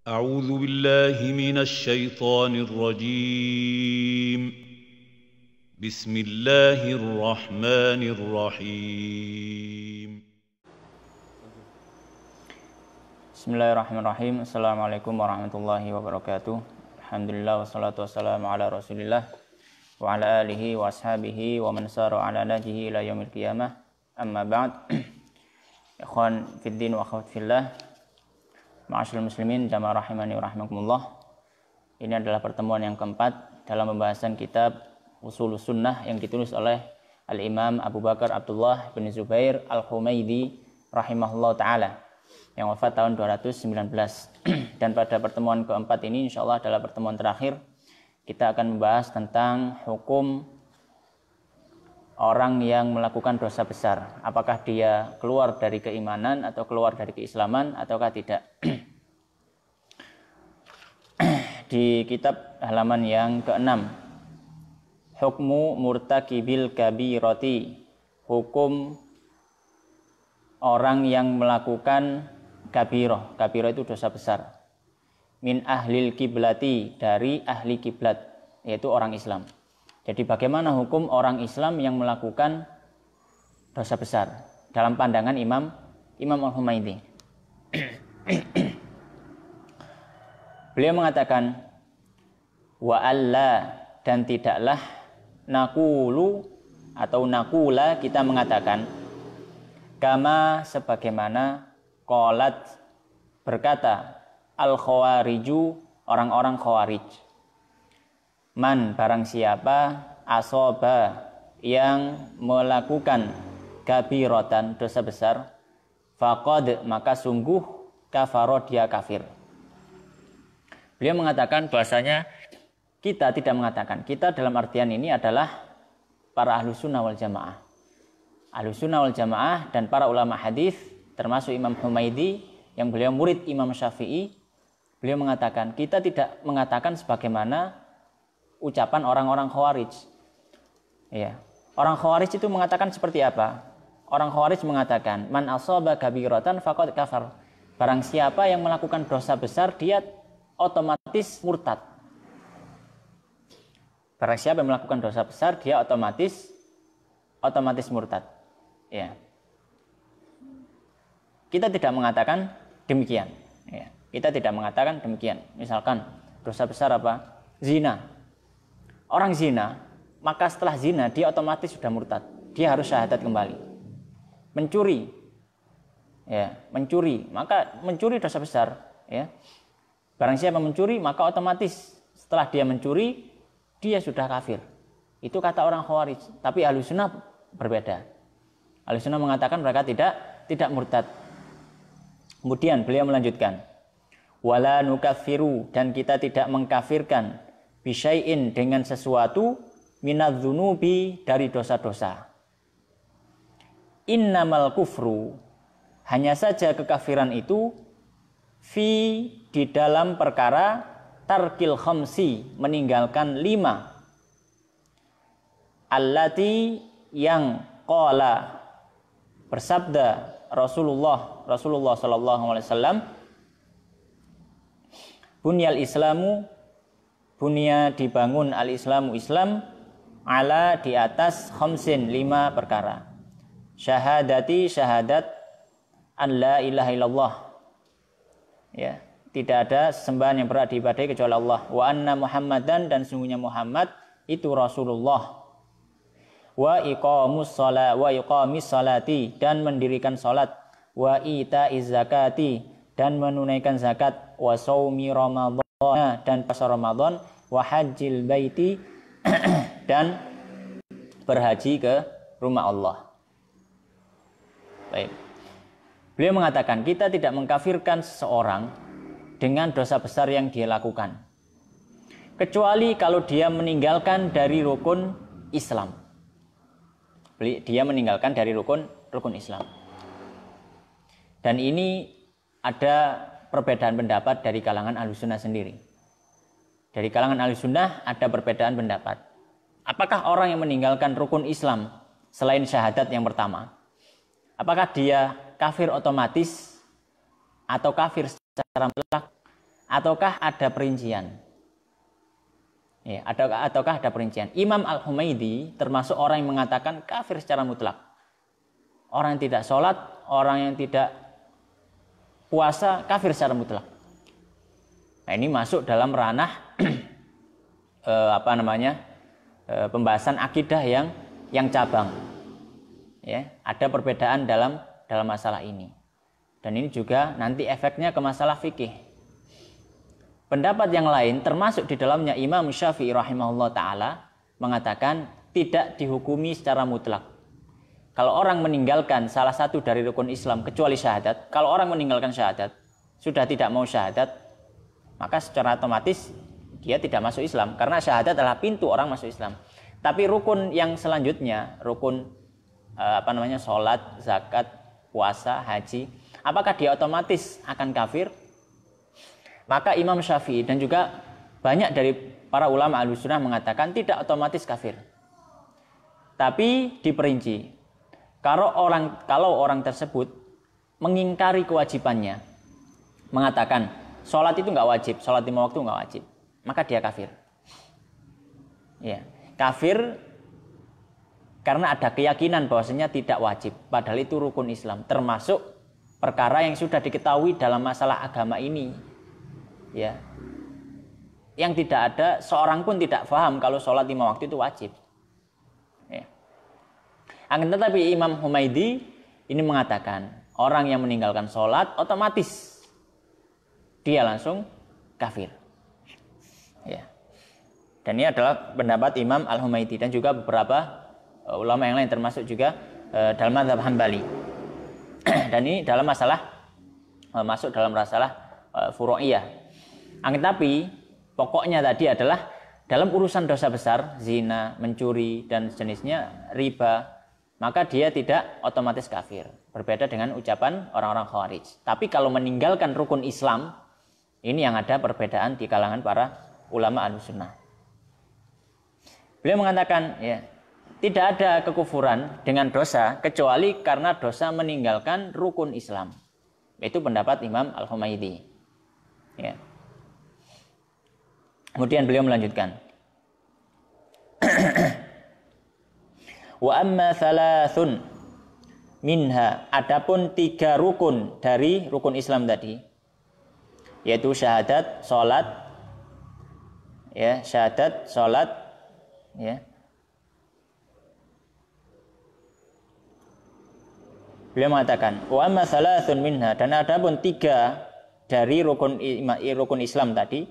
أعوذ بالله من الشيطان الرجيم بسم الله الرحمن الرحيم Bismillahirrahmanirrahim. Assalamualaikum warahmatullahi wabarakatuh. Alhamdulillah wassalatu wassalamu ala rasulillah wa ala alihi wa ashabihi wa man sara ala najihi ila yaumil qiyamah. Amma ba'd. Ikhwan fiddin wa akhwat fillah, ma'asyiral muslimin jamaah rahimani wa rahimakumullah. Ini adalah pertemuan yang keempat dalam pembahasan kitab Ushulus Sunnah yang ditulis oleh Al-Imam Abu Bakar Abdullah bin Zubair Al-Humaidi rahimahullah ta'ala yang wafat tahun 219. Dan pada pertemuan keempat ini insyaallah adalah pertemuan terakhir, kita akan membahas tentang hukum orang yang melakukan dosa besar. Apakah dia keluar dari keimanan atau keluar dari keislaman ataukah tidak. Di kitab halaman yang ke-6, Hukmu murtakibil kabirati, hukum orang yang melakukan kabirah. Kabirah itu dosa besar. Min ahlil kiblati, dari ahli kiblat, yaitu orang Islam. Jadi bagaimana hukum orang Islam yang melakukan dosa besar dalam pandangan Imam Al-Humaidi. Beliau mengatakan, wa alla, dan tidaklah nakulu atau nakula, kita mengatakan kama, sebagaimana qalat, berkata al-khawariju, orang-orang khawarij. Man, barang siapa, asoba, yang melakukan kabiratan, dosa besar, faqad, maka sungguh kafaro, dia kafir. Beliau mengatakan bahasanya kita tidak mengatakan, kita dalam artian ini adalah para ahlu sunnah wal jamaah. Ahlu sunnah wal jamaah dan para ulama hadis, termasuk Imam Humaidi yang beliau murid Imam Syafi'i. Beliau mengatakan, kita tidak mengatakan sebagaimana ucapan orang-orang khawarij. Ya. Orang khawarij itu mengatakan seperti apa? Orang khawarij mengatakan, man asaba kabiratan faqad kafar. Barang siapa yang melakukan dosa besar, dia otomatis murtad. Barang siapa yang melakukan dosa besar, dia otomatis murtad. Ya. Kita tidak mengatakan demikian. Ya. Kita tidak mengatakan demikian. Misalkan dosa besar apa? Zina. Orang zina, maka setelah zina dia otomatis sudah murtad. Dia harus syahadat kembali. Mencuri. Ya, mencuri, maka mencuri dosa besar, ya. Barang siapa mencuri, maka otomatis setelah dia mencuri, dia sudah kafir. Itu kata orang khawarij. Tapi ahlu sunnah berbeda. Ahlu sunnah mengatakan mereka tidak murtad. Kemudian beliau melanjutkan, wala nukaffiru, dan kita tidak mengkafirkan, bisyai'in, dengan sesuatu, minadzunubi, dari dosa-dosa. Innamal kufru, hanya saja kekafiran itu, di dalam perkara tarkil khamsi, meninggalkan 5. Allati, yang qala, bersabda Rasulullah sallallahu alaihi wasallam, bunyal islamu, bunya dibangun, al-islamu Islam, ala, di atas, khamsin, 5 perkara. Syahadati, syahadat, an la ilaha illallah, ya, tidak ada sesembahan yang berhak diibadahi kecuali Allah. Wa anna Muhammadan, dan sungguhnya Muhammad itu Rasulullah. Wa iqamus salati, dan mendirikan salat. Wa ita'iz zakati, dan menunaikan zakat. Wa shaumi ramadhan, dan puasa Ramadan. Wa hajjil baiti, dan berhaji ke rumah Allah. Baik. Beliau mengatakan, kita tidak mengkafirkan seseorang dengan dosa besar yang dia lakukan, kecuali kalau dia meninggalkan dari rukun Islam. Dia meninggalkan dari rukun Islam. Dan ini ada perbedaan pendapat dari kalangan Ahlussunnah sendiri. Dari kalangan Ahlussunnah ada perbedaan pendapat. Apakah orang yang meninggalkan rukun Islam selain syahadat yang pertama, apakah dia kafir otomatis atau kafir secara mutlak, ataukah ada perincian? Ya, ataukah ada perincian? Imam Al-Humaidi termasuk orang yang mengatakan kafir secara mutlak. Orang yang tidak sholat, orang yang tidak puasa, kafir secara mutlak. Nah, ini masuk dalam ranah pembahasan akidah yang cabang. Ya, ada perbedaan dalam masalah ini. Dan ini juga nanti efeknya ke masalah fikih. Pendapat yang lain termasuk di dalamnya Imam Syafi'i rahimahullah ta'ala mengatakan tidak dihukumi secara mutlak. Kalau orang meninggalkan salah satu dari rukun Islam kecuali syahadat, kalau orang meninggalkan syahadat sudah tidak mau syahadat, maka secara otomatis dia tidak masuk Islam karena syahadat adalah pintu orang masuk Islam. Tapi rukun yang selanjutnya, rukun salat, zakat, puasa, haji, apakah dia otomatis akan kafir? Maka Imam Syafi'i dan juga banyak dari para ulama Ahlussunnah mengatakan tidak otomatis kafir. Tapi diperinci. Kalau orang tersebut mengingkari kewajibannya, mengatakan sholat itu nggak wajib, sholat 5 waktu nggak wajib, maka dia kafir. Ya, kafir karena ada keyakinan bahwasanya tidak wajib, padahal itu rukun Islam, termasuk perkara yang sudah diketahui dalam masalah agama ini. Ya, yang tidak ada seorang pun tidak paham kalau sholat 5 waktu itu wajib. Ya. Akan tetapi Imam Humaidi ini mengatakan orang yang meninggalkan sholat otomatis dia langsung kafir. Ya. Dan ini adalah pendapat Imam Al-Humaidi dan juga beberapa ulama yang lain termasuk juga dalam mazhab Hambali. Dan ini dalam masalah masuk dalam masalah furu'iyah. Tetapi pokoknya tadi adalah dalam urusan dosa besar, zina, mencuri dan sejenisnya, riba, maka dia tidak otomatis kafir. Berbeda dengan ucapan orang-orang Khawarij. Tapi kalau meninggalkan rukun Islam, ini yang ada perbedaan di kalangan para ulama Ahlussunnah. Beliau mengatakan, ya, tidak ada kekufuran dengan dosa kecuali karena dosa meninggalkan rukun Islam. Itu pendapat Imam Al-Humaidi. Ya. Kemudian beliau melanjutkan. Wa amma thalathun minha, adapun 3 rukun dari rukun Islam tadi, yaitu syahadat, salat, ya, syahadat, salat, ya. Beliau mengatakan, wa amma thalathun minha, dan adapun 3 dari rukun Islam tadi,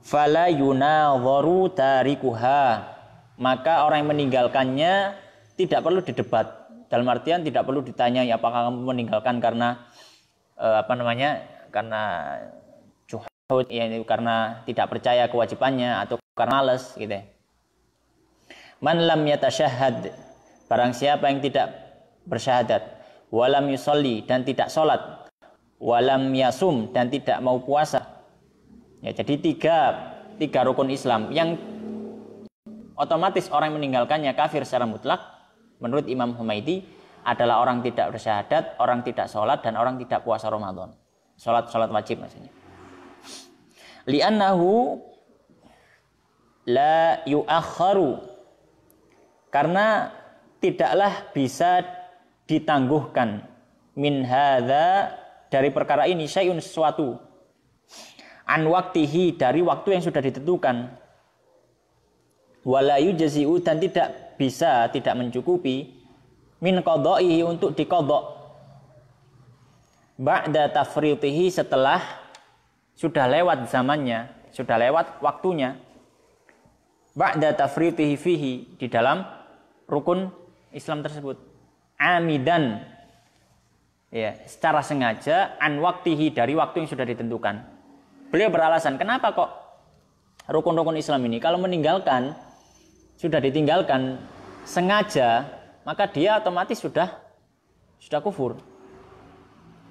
fala yunadharu tarikuha, maka orang yang meninggalkannya tidak perlu didebat. Dalam artian tidak perlu ditanya apakah kamu meninggalkan karena karena juhud, ya, karena tidak percaya kewajibannya atau karena malas gitu. Man lam yatasyahhad, barang siapa yang tidak bersyahadat, walam yusolli, dan tidak sholat, walam yasum, dan tidak mau puasa. Ya, jadi tiga rukun Islam yang otomatis orang yang meninggalkannya kafir secara mutlak menurut Imam Humaidi adalah orang tidak bersyahadat, orang tidak sholat, dan orang tidak puasa Ramadan. Sholat wajib maksudnya. Li'annahu la yu'akharu, karena tidaklah bisa ditangguhkan min hadza, dari perkara ini, syai'un, sesuatu, an waktihi, dari waktu yang sudah ditentukan, wala yujzi'u, dan tidak bisa, tidak mencukupi, min qadha'ihi, untuk diqadha, ba'da tafritihi, setelah sudah lewat zamannya, sudah lewat waktunya, ba'da tafritihi fihi, di dalam rukun Islam tersebut, amidan, ya, secara sengaja, an waktihi, dari waktu yang sudah ditentukan. Beliau beralasan, kenapa kok rukun-rukun Islam ini kalau meninggalkan, sudah ditinggalkan sengaja, maka dia otomatis sudah kufur.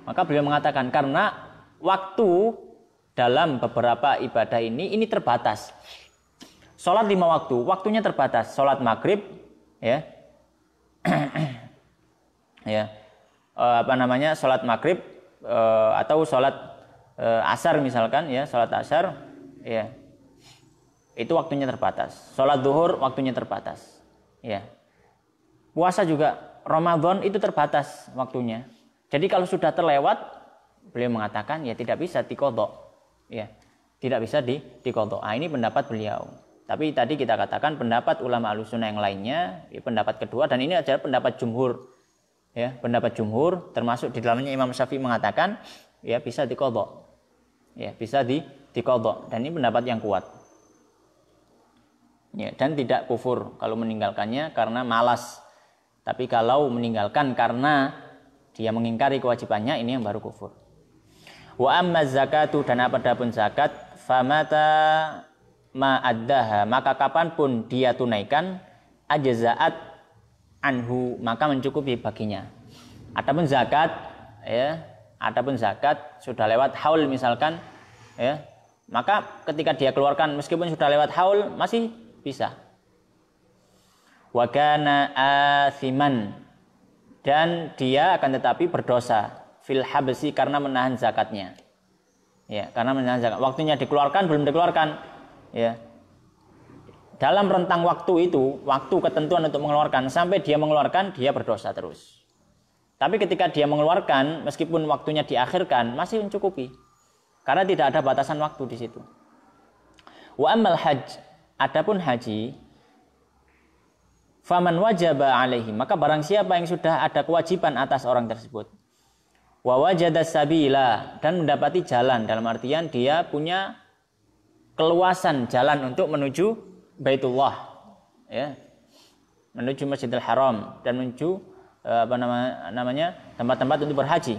Maka beliau mengatakan karena waktu dalam beberapa ibadah ini terbatas. Sholat 5 waktu, waktunya terbatas. Sholat maghrib, ya, ya, sholat maghrib atau sholat asar misalkan ya, salat asar ya. Itu waktunya terbatas. Salat zuhur waktunya terbatas. Ya. Puasa juga Ramadan itu terbatas waktunya. Jadi kalau sudah terlewat, beliau mengatakan ya tidak bisa diqadha. Ya. Tidak bisa diqadha. Ini pendapat beliau. Tapi tadi kita katakan pendapat ulama Ahlussunnah yang lainnya, ya, pendapat kedua, dan ini adalah pendapat jumhur. Ya, pendapat jumhur termasuk di dalamnya Imam Syafi'i mengatakan ya bisa diqadha. Ya, bisa diqadha, dan ini pendapat yang kuat. Ya, dan tidak kufur kalau meninggalkannya karena malas. Tapi kalau meninggalkan karena dia mengingkari kewajibannya, ini yang baru kufur. Wa amma zakatu, dan apapun zakat, famata ma'addaha, maka kapanpun dia tunaikan, ajza'at anhu, maka mencukupi baginya. Adapun zakat, ya, adapun zakat sudah lewat haul misalkan, ya, maka ketika dia keluarkan meskipun sudah lewat haul masih bisa. Wa kana athiman, dan dia akan tetapi berdosa fil habsi, karena menahan zakatnya. Ya, karena menahan zakat. Waktunya dikeluarkan belum dikeluarkan. Ya. Dalam rentang waktu itu, waktu ketentuan untuk mengeluarkan, sampai dia mengeluarkan, dia berdosa terus. Tapi ketika dia mengeluarkan, meskipun waktunya diakhirkan, masih mencukupi. Karena tidak ada batasan waktu di situ. Wa ammal hajj, adapun haji, faman wajaba alaihi, maka barang siapa yang sudah ada kewajiban atas orang tersebut, wa wajada sabila, dan mendapati jalan, dalam artian dia punya keluasan jalan untuk menuju Baitullah, ya, menuju Masjidil Haram dan menuju tempat-tempat untuk berhaji.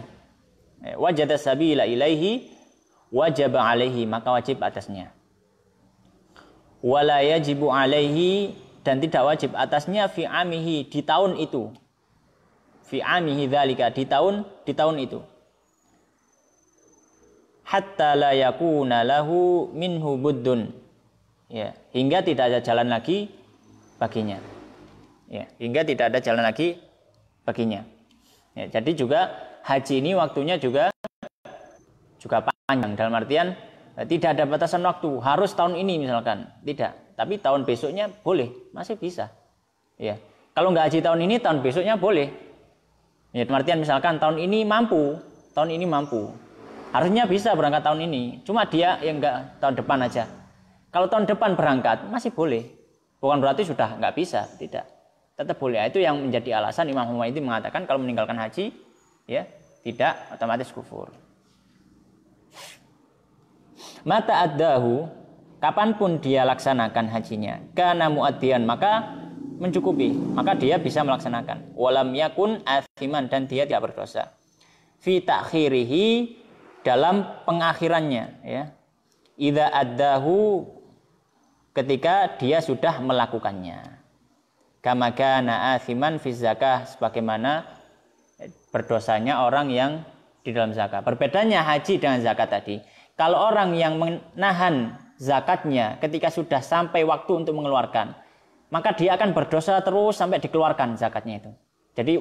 Wajada sabila ilaihi wajaba alaihi, maka wajib atasnya. Wala yajibu alaihi, dan tidak wajib atasnya fi amihi, di tahun itu. Fi amihi dzalika, di tahun itu. Hatta la yakuna lahu minhu buddun. Ya, hingga tidak ada jalan lagi baginya. Ya, hingga tidak ada jalan lagi baginya. Ya, jadi juga haji ini waktunya juga panjang, dalam artian tidak ada batasan waktu, harus tahun ini misalkan, tidak. Tapi tahun besoknya boleh, masih bisa. Ya. Kalau nggak haji tahun ini, tahun besoknya boleh. Ya, artian misalkan tahun ini mampu. Harusnya bisa berangkat tahun ini. Cuma dia yang nggak tahun depan aja. Kalau tahun depan berangkat, masih boleh. Bukan berarti sudah nggak bisa, tidak. Tetap boleh. Itu yang menjadi alasan Imam Humaydi mengatakan kalau meninggalkan haji, ya tidak otomatis kufur. Mata addahu, kapanpun dia laksanakan hajinya, kana muaddiyan, maka mencukupi, maka dia bisa melaksanakan. Walam yakun athiman, dan dia tidak berdosa. Fi ta'khirihi, dalam pengakhirannya, ya. Idza addahu, ketika dia sudah melakukannya. Kama kana athiman fi zakah, sebagaimana berdosanya orang yang di dalam zakat. Berbedanya haji dengan zakat tadi. Kalau orang yang menahan zakatnya ketika sudah sampai waktu untuk mengeluarkan, maka dia akan berdosa terus sampai dikeluarkan zakatnya itu. Jadi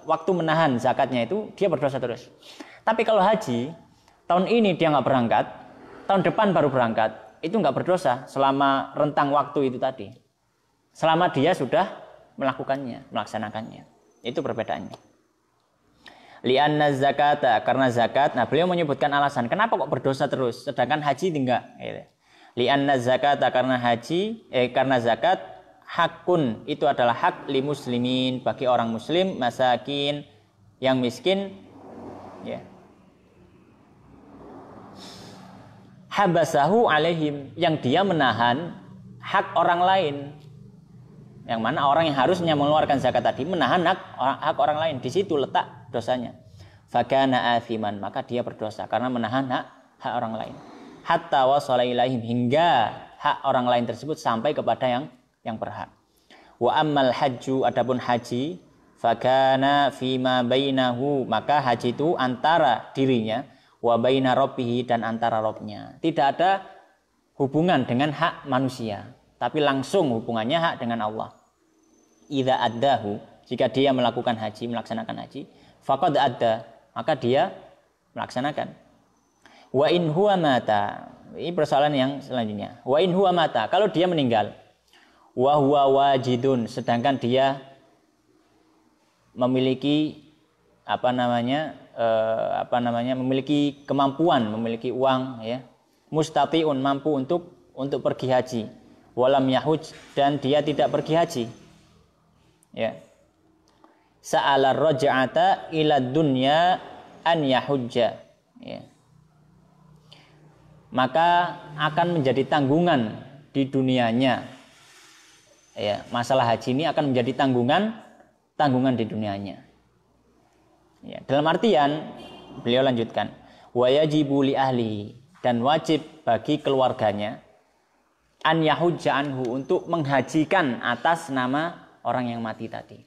waktu menahan zakatnya itu dia berdosa terus. Tapi kalau haji, tahun ini dia nggak berangkat, tahun depan baru berangkat, itu nggak berdosa selama rentang waktu itu tadi. Selama dia sudah melakukannya, melaksanakannya. Itu perbedaannya. Li'anna zakata, karena zakat. Nah, beliau menyebutkan alasan kenapa kok berdosa terus sedangkan haji enggak. Li'anna zakata, karena zakat hakun, itu adalah hak li muslimin, bagi orang muslim, masakin, yang miskin, ya. Habasahu alaihim, yang dia menahan hak orang lain. Yang mana orang yang harusnya mengeluarkan zakat tadi menahan hak orang lain. Di situ letak dosanya. Fakana athiman, maka dia berdosa karena menahan hak orang lain. Hatta wasala ilaihim, hingga hak orang lain tersebut sampai kepada yang berhak. Wa ammal hajju, adapun haji, fakana fima bainahu, maka haji itu antara dirinya, wa baina rabbihi, dan antara Rabbnya. Tidak ada hubungan dengan hak manusia, tapi langsung hubungannya hak dengan Allah. Idza addahu, jika dia melakukan haji, melaksanakan haji, faqad adda, maka dia melaksanakan. Wa in huwa mata. Ini persoalan yang selanjutnya. Wa in huwa mata, kalau dia meninggal. Wa huwa wajidun, sedangkan dia memiliki memiliki kemampuan, memiliki uang, ya. Mustatiun, mampu untuk pergi haji. Walam yahuj, dan dia tidak pergi haji. Ya. Sa'ala raj'ata ila dunya an yahujja. Ya. Maka akan menjadi tanggungan di dunianya. Ya, masalah haji ini akan menjadi tanggungan di dunianya. Ya, dalam artian beliau lanjutkan, wa yajibu li ahlihi, dan wajib bagi keluarganya an yahujja anhu, untuk menghajikan atas nama orang yang mati tadi.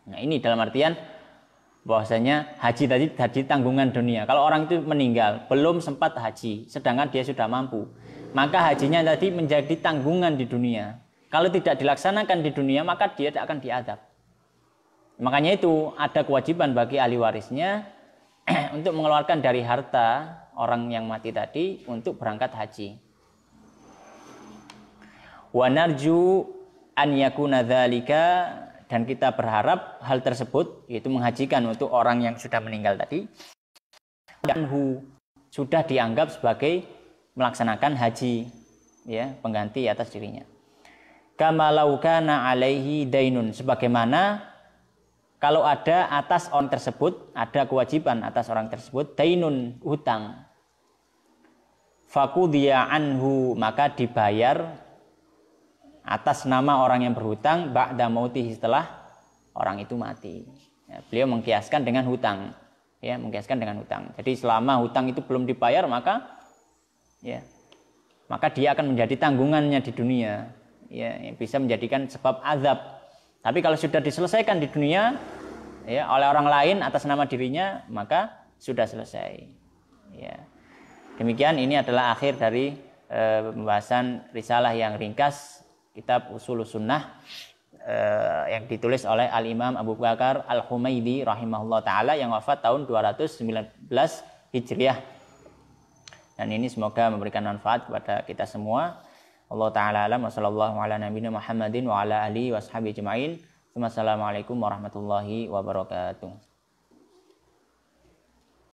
Nah, ini dalam artian bahwasanya haji tadi tanggungan dunia. Kalau orang itu meninggal belum sempat haji, sedangkan dia sudah mampu, maka hajinya tadi menjadi tanggungan di dunia. Kalau tidak dilaksanakan di dunia, maka dia akan diadab. Makanya itu ada kewajiban bagi ahli warisnya untuk mengeluarkan dari harta orang yang mati tadi untuk berangkat haji. Wa narju an yakuna dzalika, dan kita berharap hal tersebut, yaitu menghajikan untuk orang yang sudah meninggal tadi, dan sudah dianggap sebagai melaksanakan haji, ya, pengganti atas dirinya. Kama law kana alaihi dainun, sebagaimana kalau ada atas orang tersebut, ada kewajiban atas orang tersebut, dainun, hutang. Faqudiya anhu, maka dibayar atas nama orang yang berhutang ba'da mautih, setelah orang itu mati. Ya, beliau mengkiaskan dengan hutang. Ya, mengkiaskan dengan hutang. Jadi selama hutang itu belum dibayar, maka dia akan menjadi tanggungannya di dunia. Ya, yang bisa menjadikan sebab azab. Tapi kalau sudah diselesaikan di dunia, ya, oleh orang lain atas nama dirinya, maka sudah selesai. Ya. Demikian, ini adalah akhir dari pembahasan risalah yang ringkas kitab Ushulus Sunnah yang ditulis oleh Al-Imam Abu Bakar Al-Humaidi rahimahullah ta'ala, yang wafat tahun 219 Hijriah. Dan ini semoga memberikan manfaat kepada kita semua. Allah ta'ala alam wa sallallahu ala nabiyina Muhammadin wa ala alihi wa sahbihi ajma'in. Wassalamualaikum warahmatullahi wabarakatuh.